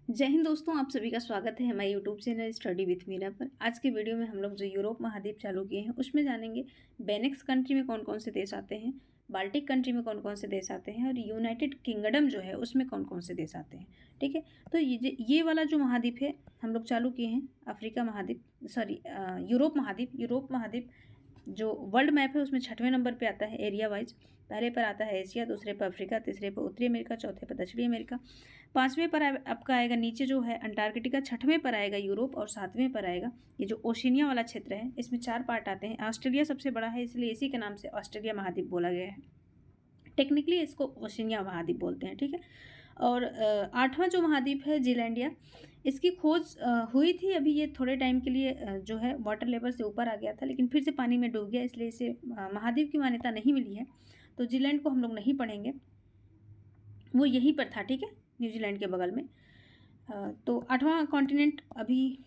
जय हिंद दोस्तों, आप सभी का स्वागत है हमारे YouTube channel study with Meera पर। आज के वीडियो में हम लोग जो यूरोप महाद्वीप चालू किए हैं उसमें जानेंगे बेनेक्स कंट्री में कौन कौन से देश आते हैं, बाल्टिक कंट्री में कौन कौन से देश आते हैं और यूनाइटेड किंगडम जो है उसमें कौन कौन से देश आते हैं। ठीक है, तो ये वाला जो महाद्वीप है हम लोग चालू किए हैं अफ्रीका महाद्वीप, सॉरी यूरोप महाद्वीप जो वर्ल्ड मैप है उसमें 6वें नंबर पे आता है एरिया वाइज। पहले पर आता है एशिया, दूसरे पर अफ्रीका, तीसरे पर उत्तरी अमेरिका, चौथे पर दक्षिणी अमेरिका, पाँचवें पर आपका आएगा नीचे जो है अंटार्कटिका, छठवें पर आएगा यूरोप और सातवें पर आएगा ये जो ओशिनिया वाला क्षेत्र है। इसमें 4 पार्ट आते हैं। ऑस्ट्रेलिया सबसे बड़ा है इसलिए इसी के नाम से ऑस्ट्रेलिया महाद्वीप बोला गया है। टेक्निकली इसको ओशिनिया महाद्वीप बोलते हैं। ठीक है, और 8वां जो महाद्वीप है जीलैंडिया, इसकी खोज हुई थी अभी ये थोड़े टाइम के लिए, जो है वाटर लेवल से ऊपर आ गया था लेकिन फिर से पानी में डूब गया, इसलिए इसे महाद्वीप की मान्यता नहीं मिली है। तो जीलैंड को हम लोग नहीं पढ़ेंगे, वो यहीं पर था। ठीक है, न्यूजीलैंड के बगल में। तो 8वां कॉन्टिनेंट अभी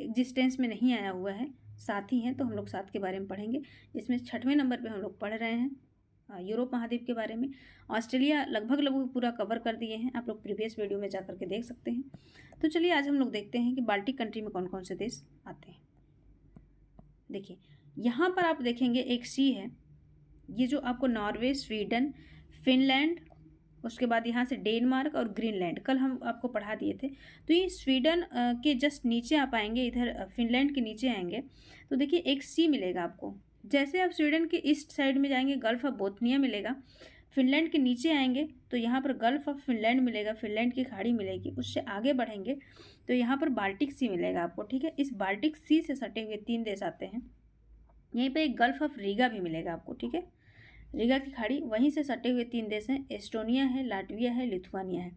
एग्जिस्टेंस में नहीं आया हुआ है, 7 ही हैं तो हम लोग 7 के बारे में पढ़ेंगे, जिसमें 6वें नंबर पे हम लोग पढ़ रहे हैं यूरोप महाद्वीप के बारे में। ऑस्ट्रेलिया लगभग पूरा कवर कर दिए हैं, आप लोग प्रीवियस वीडियो में जा करके देख सकते हैं। तो चलिए आज हम लोग देखते हैं कि बाल्टिक कंट्री में कौन कौन से देश आते हैं। देखिए यहाँ पर आप देखेंगे एक सी है, ये जो आपको नॉर्वे, स्वीडन, फिनलैंड, उसके बाद यहाँ से डेनमार्क और ग्रीनलैंड कल हम आपको पढ़ा दिए थे। तो ये स्वीडन के जस्ट नीचे आप आएंगे, इधर फिनलैंड के नीचे आएंगे तो देखिए एक सी मिलेगा आपको। जैसे आप स्वीडन के ईस्ट साइड में जाएंगे गल्फ ऑफ बोथनिया मिलेगा, फिनलैंड के नीचे आएंगे तो यहाँ पर गल्फ ऑफ फिनलैंड मिलेगा, फिनलैंड की खाड़ी मिलेगी। उससे आगे बढ़ेंगे तो यहाँ पर बाल्टिक सी मिलेगा आपको। ठीक है, इस बाल्टिक सी से सटे हुए 3 देश आते हैं। यहीं पे एक गल्फ ऑफ रीगा भी मिलेगा आपको। ठीक है, रीगा की खाड़ी, वहीं से सटे हुए 3 देश हैं, एस्टोनिया है, लाटविया है, लिथुआनिया है।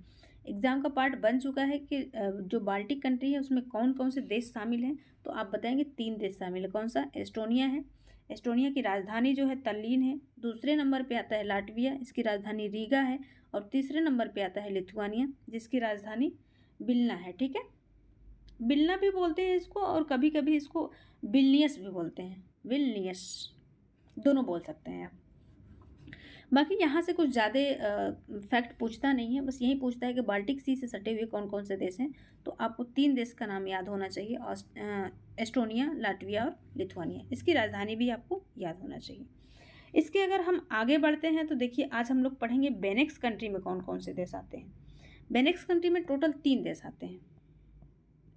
एग्जाम का पार्ट बन चुका है कि जो बाल्टिक कंट्री है उसमें कौन कौन से देश शामिल हैं, तो आप बताएंगे 3 देश शामिल है। कौन सा? एस्टोनिया है, एस्टोनिया की राजधानी जो है तल्लीन है। दूसरे नंबर पे आता है लाटविया, इसकी राजधानी रीगा है। और तीसरे नंबर पे आता है लिथुआनिया, जिसकी राजधानी विल्ना है। ठीक है, विल्ना भी बोलते हैं इसको और कभी कभी इसको विल्नियस भी बोलते हैं, विल्नियस दोनों बोल सकते हैं आप। बाकी यहाँ से कुछ ज़्यादा फैक्ट पूछता नहीं है, बस यही पूछता है कि बाल्टिक सी से सटे हुए कौन कौन से देश हैं। तो आपको 3 देश का नाम याद होना चाहिए, एस्टोनिया, लाटविया और लिथुआनिया। इसकी राजधानी भी आपको याद होना चाहिए। इसके अगर हम आगे बढ़ते हैं तो देखिए आज हम लोग पढ़ेंगे बेनेक्स कंट्री में कौन कौन से देश आते हैं। बेनेक्स कंट्री में टोटल 3 देश आते हैं।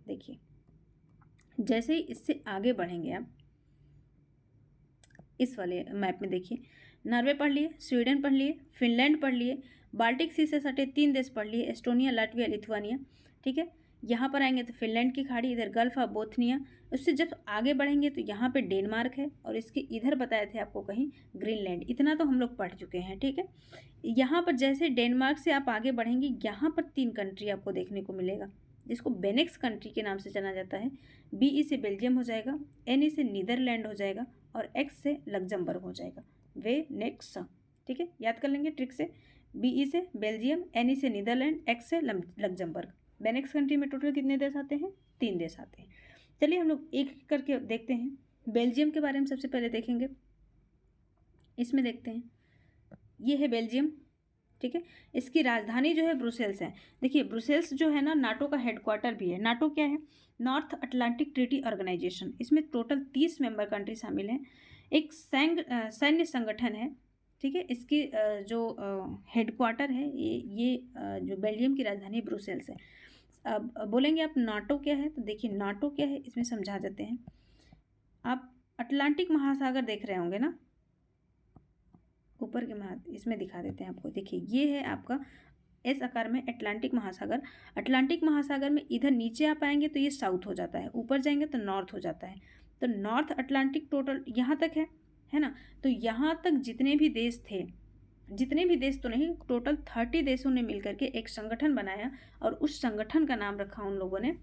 देखिए जैसे ही इससे आगे बढ़ेंगे आप इस वाले मैप में देखिए, नॉर्वे पढ़ लिए, स्वीडन पढ़ लिए, फिनलैंड पढ़ लिए, बाल्टिक सी से सटे 3 देश पढ़ लिए, एस्टोनिया, लाटविया, लिथुआनिया। ठीक है, यहाँ पर आएंगे तो फिनलैंड की खाड़ी, इधर गल्फ ऑफ बोथनिया। उससे जब आगे बढ़ेंगे तो यहाँ पे डेनमार्क है और इसके इधर बताए थे आपको कहीं ग्रीनलैंड। इतना तो हम लोग पढ़ चुके हैं। ठीक है, यहाँ पर जैसे डेनमार्क से आप आगे बढ़ेंगे यहाँ पर 3 कंट्री आपको देखने को मिलेगा, जिसको बेनेक्स कंट्री के नाम से जाना जाता है। BE से बेल्जियम हो जाएगा, NE से नीदरलैंड हो जाएगा और X से लग्जमबर्ग हो जाएगा। वे नेक्स्ट। ठीक है, याद कर लेंगे ट्रिक से। BE से बेल्जियम, NE से नीदरलैंड, X से लग्जमबर्ग। बेनेक्स कंट्री में टोटल कितने देश आते हैं? 3 देश आते हैं। चलिए हम लोग एक करके देखते हैं। बेल्जियम के बारे में सबसे पहले देखेंगे, इसमें देखते हैं। ये है बेल्जियम। ठीक है, इसकी राजधानी जो है ब्रुसेल्स है। देखिए ब्रुसेल्स जो है ना नाटो का हेडक्वार्टर भी है। नाटो क्या है? North Atlantic Treaty Organization. इसमें टोटल 30 मेंबर कंट्री शामिल हैं। एक सैन्य संगठन है। ठीक है, इसकी जो हेडक्वार्टर है ये जो बेल्जियम की राजधानी ब्रुसेल्स है। अब बोलेंगे आप नाटो क्या है, तो देखिए नाटो क्या है इसमें समझा देते हैं। आप अटलांटिक महासागर देख रहे होंगे ना, ऊपर के इसमें दिखा देते हैं आपको। देखिए ये है आपका इस आकार में अटलांटिक महासागर। अटलांटिक महासागर में इधर नीचे आप आएंगे तो ये साउथ हो जाता है, ऊपर जाएंगे तो नॉर्थ हो जाता है। तो नॉर्थ अटलांटिक टोटल यहाँ तक है ना। तो यहाँ तक जितने भी देश थे, जितने भी देश तो नहीं, टोटल 30 देशों ने मिलकर के एक संगठन बनाया और उस संगठन का नाम रखा उन लोगों ने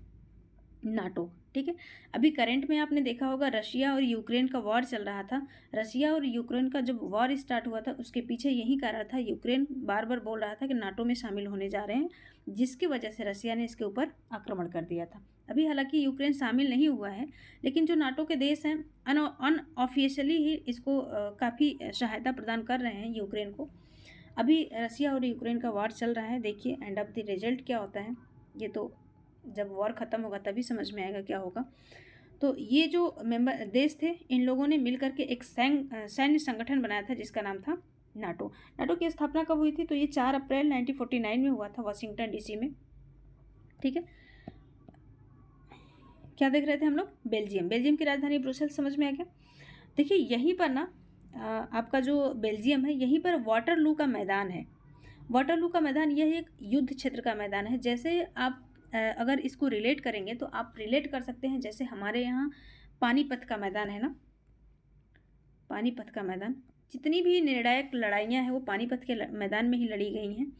नाटो। ठीक है, अभी करंट में आपने देखा होगा रशिया और यूक्रेन का वॉर चल रहा था। रशिया और यूक्रेन का जब वॉर स्टार्ट हुआ था उसके पीछे यही कारण था, यूक्रेन बार बार बोल रहा था कि नाटो में शामिल होने जा रहे हैं, जिसकी वजह से रशिया ने इसके ऊपर आक्रमण कर दिया था। अभी हालांकि यूक्रेन शामिल नहीं हुआ है, लेकिन जो नाटो के देश हैं अनऑफिशियली ही इसको काफ़ी सहायता प्रदान कर रहे हैं यूक्रेन को। अभी रशिया और यूक्रेन का वॉर चल रहा है। देखिए एंड ऑफ द रिजल्ट क्या होता है। ये तो जब वॉर ख़त्म होगा तभी समझ में आएगा क्या होगा। तो ये जो मेंबर देश थे, इन लोगों ने मिल करके एक सैन्य संगठन बनाया था जिसका नाम था नाटो। नाटो की स्थापना कब हुई थी? तो ये 4 अप्रैल 1949 में हुआ था, वाशिंगटन डीसी में। ठीक है, क्या देख रहे थे हम लोग? बेल्जियम। बेल्जियम की राजधानी ब्रुसेल्स, समझ में आ गया। देखिए यहीं पर ना आपका जो बेल्जियम है, यहीं पर वाटरलू का मैदान है। वाटरलू का मैदान यह एक युद्ध क्षेत्र का मैदान है। जैसे आप अगर इसको रिलेट करेंगे तो आप रिलेट कर सकते हैं, जैसे हमारे यहाँ पानीपत का मैदान है ना, पानीपत का मैदान, जितनी भी निर्णायक लड़ाइयाँ हैं वो पानीपत के मैदान में ही लड़ी गई हैं।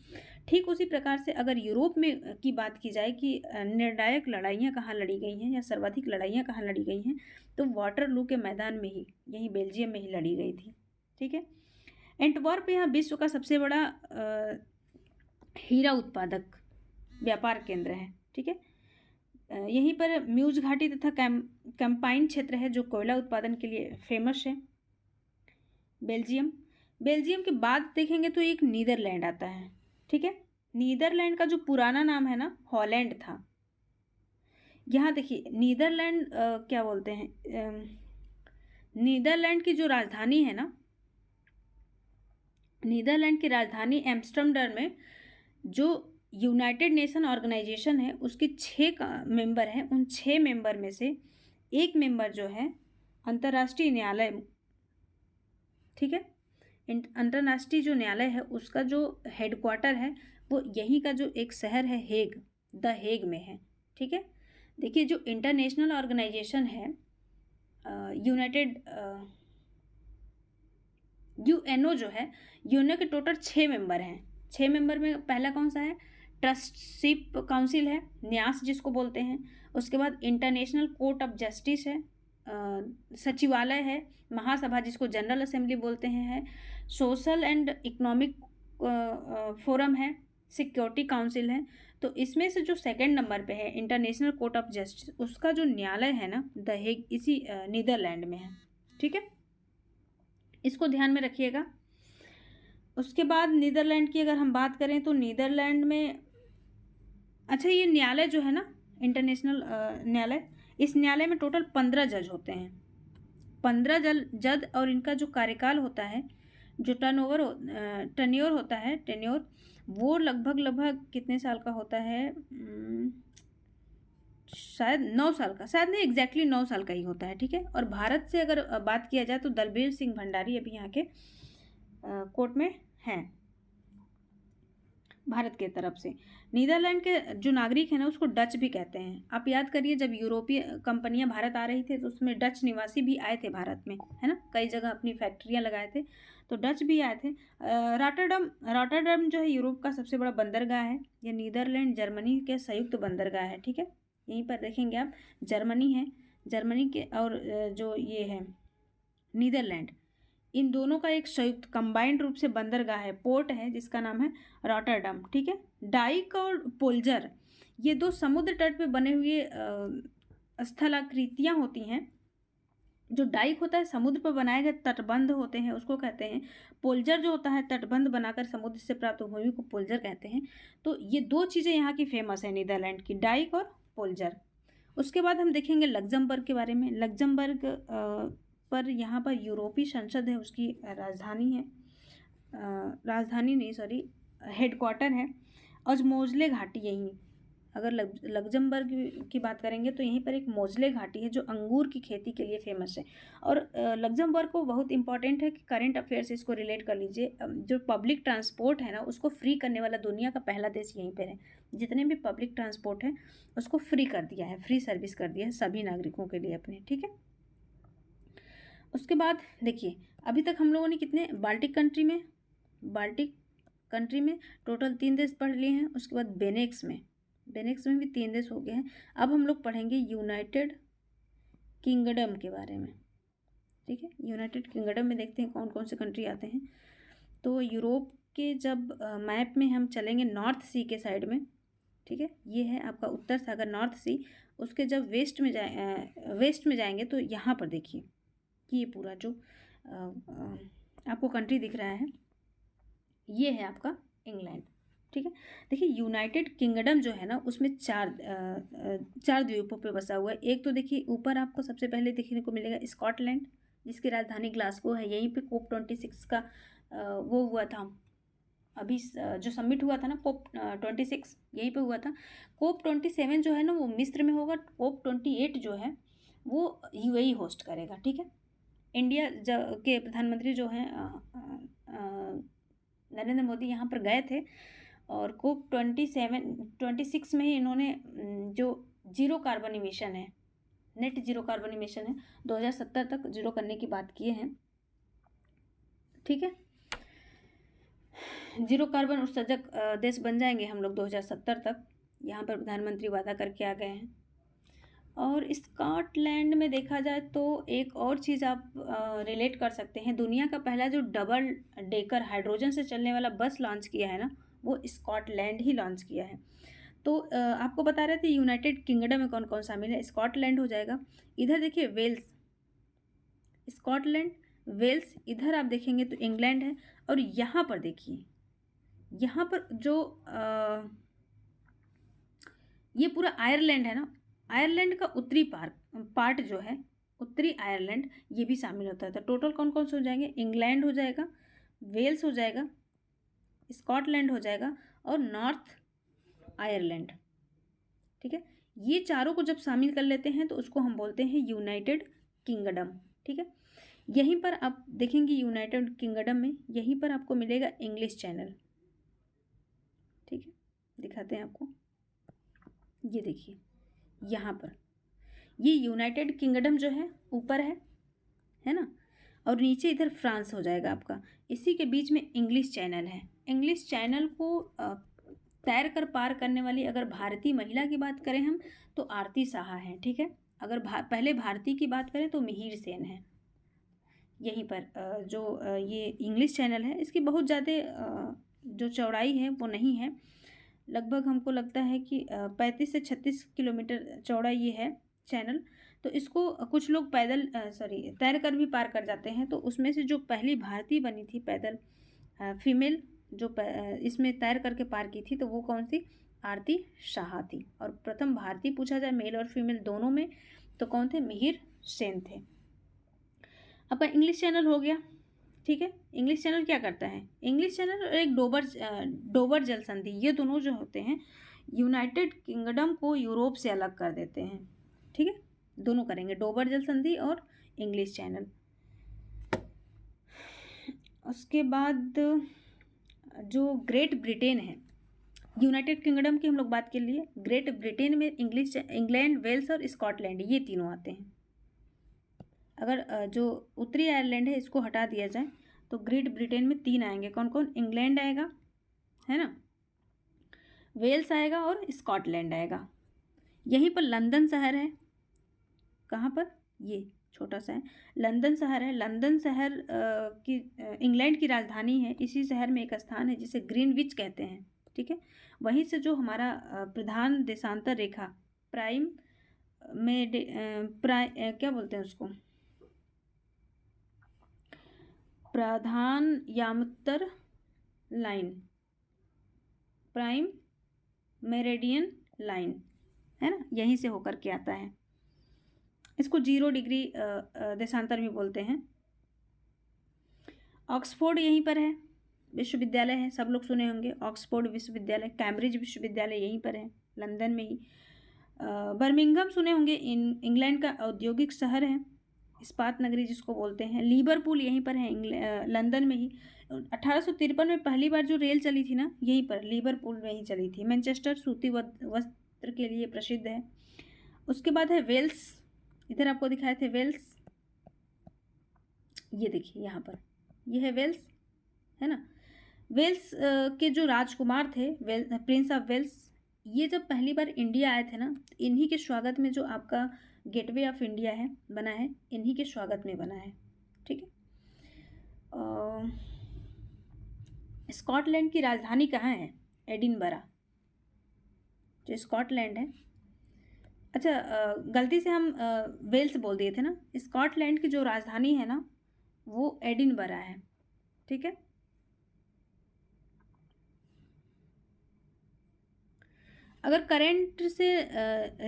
ठीक उसी प्रकार से अगर यूरोप में की बात की जाए कि निर्णायक लड़ाइयाँ कहाँ लड़ी गई हैं या सर्वाधिक लड़ाइयाँ कहाँ लड़ी गई हैं, तो वाटरलू के मैदान में ही, यहीं बेल्जियम में ही लड़ी गई थी। ठीक है, एंटवर्प यहाँ विश्व का सबसे बड़ा हीरा उत्पादक व्यापार केंद्र है। ठीक है, यहीं पर म्यूज घाटी तथा कैंपाइन क्षेत्र है जो कोयला उत्पादन के लिए फेमस है। बेल्जियम। बेल्जियम के बाद देखेंगे तो एक नीदरलैंड आता है। ठीक है, नीदरलैंड का जो पुराना नाम है ना, हॉलैंड था। यहाँ देखिए नीदरलैंड क्या बोलते हैं, नीदरलैंड की जो राजधानी है ना, नीदरलैंड की राजधानी एम्स्टर्डम में जो यूनाइटेड नेशन ऑर्गेनाइजेशन है उसके 6 मेंबर हैं। उन 6 मेंबर में से एक मेंबर जो है अंतर्राष्ट्रीय न्यायालय, ठीक है, अंतर्राष्ट्रीय जो न्यायालय है उसका जो हेडक्वार्टर है वो यहीं का जो एक शहर है हेग, द हेग में है। ठीक है, देखिए जो इंटरनेशनल ऑर्गेनाइजेशन है यूनाइटेड यूएनओ जो है, यूएनओ के टोटल 6 मेंबर हैं। 6 मेंबर में पहला कौन सा है? ट्रस्टशिप काउंसिल है, न्यास जिसको बोलते हैं। उसके बाद इंटरनेशनल कोर्ट ऑफ जस्टिस है, सचिवालय है, महासभा जिसको जनरल असेंबली बोलते हैं है, सोशल एंड इकोनॉमिक फोरम है, सिक्योरिटी काउंसिल है। तो इसमें से जो सेकंड नंबर पे है इंटरनेशनल कोर्ट ऑफ जस्टिस, उसका जो न्यायालय है ना द हेग, इसी नीदरलैंड में है। ठीक है, इसको ध्यान में रखिएगा। उसके बाद नीदरलैंड की अगर हम बात करें तो नीदरलैंड में, अच्छा ये न्यायालय जो है ना इंटरनेशनल न्यायालय, इस न्यायालय में टोटल 15 जज होते हैं। 15 जज, और इनका जो कार्यकाल होता है, जो टर्न्योर होता है, टेन्योर, वो लगभग कितने साल का होता है? शायद 9 साल का, शायद नहीं, एग्जैक्टली 9 साल का ही होता है। ठीक है, और भारत से अगर बात किया जाए तो दलबीर सिंह भंडारी अभी यहाँ के कोर्ट में हैं भारत के तरफ से। नीदरलैंड के जो नागरिक हैं ना उसको डच भी कहते हैं। आप याद करिए जब यूरोपीय कंपनियां भारत आ रही थी तो उसमें डच निवासी भी आए थे भारत में, है ना, कई जगह अपनी फैक्ट्रियां लगाए थे, तो डच भी आए थे। रॉटरडम जो है यूरोप का सबसे बड़ा बंदरगाह है। ये नीदरलैंड जर्मनी के संयुक्त बंदरगाह है। ठीक है, यहीं पर देखेंगे आप, जर्मनी है, जर्मनी के और जो ये है नीदरलैंड, इन दोनों का एक संयुक्त कंबाइंड रूप से बंदरगाह है, पोर्ट है जिसका नाम है रॉटरडम। ठीक है, डाइक और पोल्जर, ये 2 समुद्र तट पे बने हुए स्थलाकृतियाँ होती हैं। जो डाइक होता है समुद्र पर बनाए गए तटबंध होते हैं उसको कहते हैं। पोल्जर जो होता है तटबंध बनाकर समुद्र से प्राप्त भूमि को पोल्जर कहते हैं। तो ये 2 चीज़ें यहाँ की फेमस है नीदरलैंड की, डाइक और पोल्जर। उसके बाद हम देखेंगे लग्जमबर्ग के बारे में। लग्जमबर्ग पर यहाँ पर यूरोपीय संसद है, उसकी राजधानी है, राजधानी नहीं सॉरी, हेडक्वार्टर है और मोजले घाटी यहीं, अगर लग्जमबर्ग की बात करेंगे तो यहीं पर एक मोजले घाटी है जो अंगूर की खेती के लिए फेमस है। और लग्जमबर्ग को बहुत इंपॉर्टेंट है कि करंट अफेयर से इसको रिलेट कर लीजिए, जो पब्लिक ट्रांसपोर्ट है ना उसको फ्री करने वाला दुनिया का पहला देश यहीं पर है। जितने भी पब्लिक ट्रांसपोर्ट है उसको फ्री कर दिया है, फ्री सर्विस कर दिया है सभी नागरिकों के लिए अपने। ठीक है, उसके बाद देखिए अभी तक हम लोगों ने कितने बाल्टिक कंट्री में टोटल 3 देश पढ़ लिए हैं। उसके बाद बेनेक्स में भी 3 देश हो गए हैं। अब हम लोग पढ़ेंगे यूनाइटेड किंगडम के बारे में। ठीक है, यूनाइटेड किंगडम में देखते हैं कौन कौन से कंट्री आते हैं। तो यूरोप के जब मैप में हम चलेंगे नॉर्थ सी के साइड में, ठीक है, ये है आपका उत्तर सागर नॉर्थ सी, उसके जब वेस्ट में जाएंगे तो यहाँ पर देखिए कि ये पूरा जो आपको कंट्री दिख रहा है ये है आपका इंग्लैंड। ठीक है। देखिए यूनाइटेड किंगडम जो है ना उसमें चार द्वीपों पे बसा हुआ है। एक तो देखिए ऊपर आपको सबसे पहले देखने को मिलेगा स्कॉटलैंड, जिसकी राजधानी ग्लासगो है। यहीं पे COP26 का वो हुआ था, अभी जो सबमिट हुआ था ना COP26 यहीं पे हुआ था। COP27 जो है ना वो मिस्र में होगा। COP28 जो है वो UAE होस्ट करेगा, ठीक है। इंडिया के प्रधानमंत्री जो हैं नरेंद्र मोदी यहाँ पर गए थे, और COP26 में ही इन्होंने जो जीरो कार्बन इमिशन है, नेट जीरो कार्बन इमिशन है, 2070 तक जीरो करने की बात किए हैं, ठीक है। जीरो कार्बन उत्सर्जक देश बन जाएंगे हम लोग 2070 तक, यहाँ पर प्रधानमंत्री वादा करके आ गए हैं। और स्कॉटलैंड में देखा जाए तो एक और चीज़ आप रिलेट कर सकते हैं, दुनिया का पहला जो डबल डेकर हाइड्रोजन से चलने वाला बस लॉन्च किया है ना, वो स्कॉटलैंड ही लॉन्च किया है। तो आपको बता रहे थे यूनाइटेड किंगडम में कौन कौन शामिल है। स्कॉटलैंड हो जाएगा, इधर देखिए वेल्स, स्कॉटलैंड, वेल्स, इधर आप देखेंगे तो इंग्लैंड है, और यहाँ पर देखिए, यहाँ पर जो ये पूरा आयरलैंड है ना, आयरलैंड का उत्तरी पार्ट जो है, उत्तरी आयरलैंड, ये भी शामिल होता है। तो टोटल कौन कौन से हो जाएंगे, इंग्लैंड हो जाएगा, वेल्स हो जाएगा, स्कॉटलैंड हो जाएगा, और नॉर्थ आयरलैंड, ठीक है। ये चारों को जब शामिल कर लेते हैं तो उसको हम बोलते हैं यूनाइटेड किंगडम, ठीक है। यहीं पर आप देखेंगे यूनाइटेड किंगडम में यहीं पर आपको मिलेगा इंग्लिश चैनल, ठीक है। दिखाते हैं आपको, ये देखिए यहाँ पर ये यूनाइटेड किंगडम जो है ऊपर है ना, और नीचे इधर फ्रांस हो जाएगा आपका। इसी के बीच में इंग्लिश चैनल है। इंग्लिश चैनल को तैर कर पार करने वाली अगर भारतीय महिला की बात करें हम तो आरती साहा हैं, ठीक है। अगर पहले भारतीय की बात करें तो मिहिर सेन है। यहीं पर जो ये इंग्लिश चैनल है इसकी बहुत ज़्यादा जो चौड़ाई है वो नहीं है, लगभग हमको लगता है कि 35 से 36 किलोमीटर चौड़ा ये है चैनल। तो इसको कुछ लोग पैदल तैर कर भी पार कर जाते हैं। तो उसमें से जो पहली भारतीय बनी थी पैदल फीमेल जो इसमें तैर करके पार की थी, तो वो कौन सी, आरती शाह थी। और प्रथम भारतीय पूछा जाए मेल और फीमेल दोनों में तो कौन थे, मिहिर सेन थे। आपका इंग्लिश चैनल हो गया, ठीक है। इंग्लिश चैनल क्या करता है, इंग्लिश चैनल और एक डोबर जल संधि, ये दोनों जो होते हैं यूनाइटेड किंगडम को यूरोप से अलग कर देते हैं, ठीक है। दोनों करेंगे, डोबर जल संधि और इंग्लिश चैनल। उसके बाद जो ग्रेट ब्रिटेन है, यूनाइटेड किंगडम की हम लोग बात कर लिए, ग्रेट ब्रिटेन में इंग्लैंड, वेल्स और स्कॉटलैंड, ये तीनों आते हैं। अगर जो उत्तरी आयरलैंड है इसको हटा दिया जाए तो ग्रेट ब्रिटेन में 3 आएंगे, कौन कौन, इंग्लैंड आएगा, है ना, वेल्स आएगा और स्कॉटलैंड आएगा। यहीं पर लंदन शहर है, कहाँ पर, ये छोटा सा है, लंदन शहर है। लंदन शहर की इंग्लैंड की राजधानी है। इसी शहर में एक स्थान है जिसे ग्रीनविच कहते हैं, ठीक है। वहीं से जो हमारा प्रधान देशांतर रेखा प्राइम में क्या बोलते हैं उसको, प्रधान यामतर लाइन, प्राइम मेरिडियन लाइन, है ना, यहीं से होकर के आता है। इसको 0 डिग्री देशांतर भी बोलते हैं। ऑक्सफोर्ड यहीं पर है, विश्वविद्यालय है, सब लोग सुने होंगे ऑक्सफोर्ड विश्वविद्यालय। कैम्ब्रिज विश्वविद्यालय यहीं पर है, लंदन में ही। बर्मिंघम सुने होंगे, इंग्लैंड का औद्योगिक शहर है, इस्पात नगरी जिसको बोलते हैं। लिवरपूल यहीं पर है, लंदन में ही। 1853 में पहली बार जो रेल चली थी ना, यहीं पर लिवरपूल में ही चली थी। मैनचेस्टर सूती वस्त्र के लिए प्रसिद्ध है। उसके बाद है वेल्स, इधर आपको दिखाए थे वेल्स, ये देखिए यहाँ पर, ये है वेल्स, है ना। वेल्स के जो राजकुमार थे, प्रिंस ऑफ वेल्स, ये जब पहली बार इंडिया आए थे ना, इन्हीं के स्वागत में जो आपका गेटवे ऑफ इंडिया है बना है, इन्हीं के स्वागत में बना है, ठीक है। स्कॉटलैंड की राजधानी कहाँ है, एडिनबरा, जो स्कॉटलैंड है। अच्छा, गलती से हम वेल्स बोल दिए थे ना। स्कॉटलैंड की जो राजधानी है ना वो एडिनबरा है, ठीक है। अगर करेंट से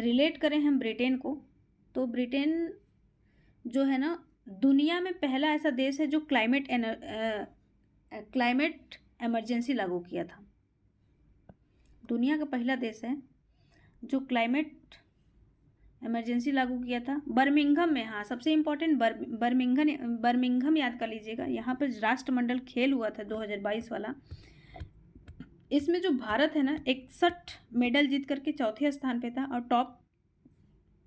रिलेट करें हम ब्रिटेन को, तो ब्रिटेन जो है ना दुनिया में पहला ऐसा देश है जो क्लाइमेट इमरजेंसी लागू किया था। दुनिया का पहला देश है जो क्लाइमेट इमरजेंसी लागू किया था बर्मिंघम में। हाँ, सबसे इम्पोर्टेंट बर्मिंघम याद कर लीजिएगा। यहाँ पर राष्ट्रमंडल खेल हुआ था 2022 वाला। इसमें जो भारत है ना 61 मेडल जीत करके चौथे स्थान पे था, और टॉप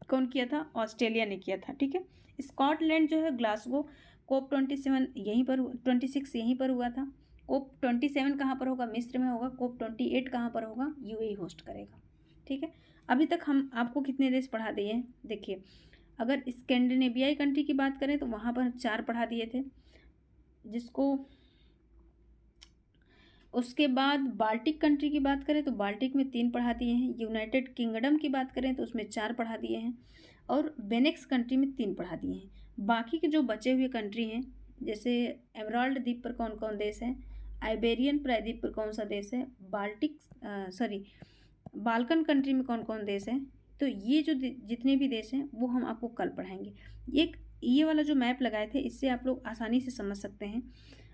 कौन किया था? ऑस्ट्रेलिया ने किया था। ठीक है। स्कॉटलैंड जो है ग्लासगो कोप 27 यहीं पर 26 यहीं पर हुआ था। कोप 27 कहाँ पर होगा? मिस्र में होगा। कोप 28 कहाँ पर होगा? यूएई होस्ट करेगा। ठीक है। अभी तक हम आपको कितने देश पढ़ा दिए हैं? देखिए, अगर स्कैंडिनेवियाई कंट्री की बात करें तो वहाँ पर 4 पढ़ा दिए थे, जिसको उसके बाद बाल्टिक कंट्री की बात करें तो बाल्टिक में 3 पढ़ा दिए हैं। यूनाइटेड किंगडम की बात करें तो उसमें 4 पढ़ा दिए हैं, और बेनेक्स कंट्री में 3 पढ़ा दिए हैं। बाकी के जो बचे हुए कंट्री हैं, जैसे एमराल्ड द्वीप पर कौन कौन देश है, आइबेरियन प्रायद्वीप पर कौन सा देश है, बाल्कन कंट्री में कौन कौन देश है, तो ये जो जितने भी देश हैं वो हम आपको कल पढ़ाएंगे। ये वाला जो मैप लगाए थे, इससे आप लोग आसानी से समझ सकते हैं।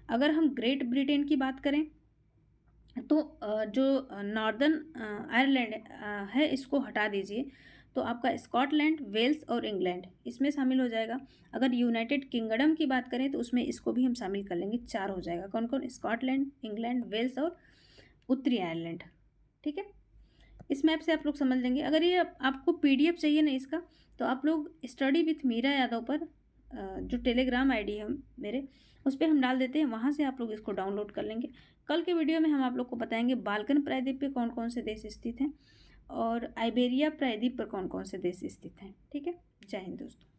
अगर हम ग्रेट ब्रिटेन की बात करें तो जो नॉर्दर्न आयरलैंड है, इसको हटा दीजिए, तो आपका स्कॉटलैंड, वेल्स और इंग्लैंड इसमें शामिल हो जाएगा। अगर यूनाइटेड किंगडम की बात करें तो उसमें इसको भी हम शामिल कर लेंगे, 4 हो जाएगा। कौन कौन? स्कॉटलैंड, इंग्लैंड, वेल्स और उत्तरी आयरलैंड। ठीक है। इस मैप से आप लोग समझ लेंगे। अगर ये आपको PDF चाहिए ना इसका, तो आप लोग स्टडी विथ मीरा यादव पर जो टेलीग्राम ID है मेरे, उस पर हम डाल देते हैं, वहाँ से आप लोग इसको डाउनलोड कर लेंगे। कल के वीडियो में हम आप लोग को बताएंगे बाल्कन प्रायद्वीप पे कौन कौन से देश स्थित हैं, और आइबेरिया प्रायद्वीप पर कौन कौन से देश स्थित हैं। ठीक है। जय हिंद दोस्तों।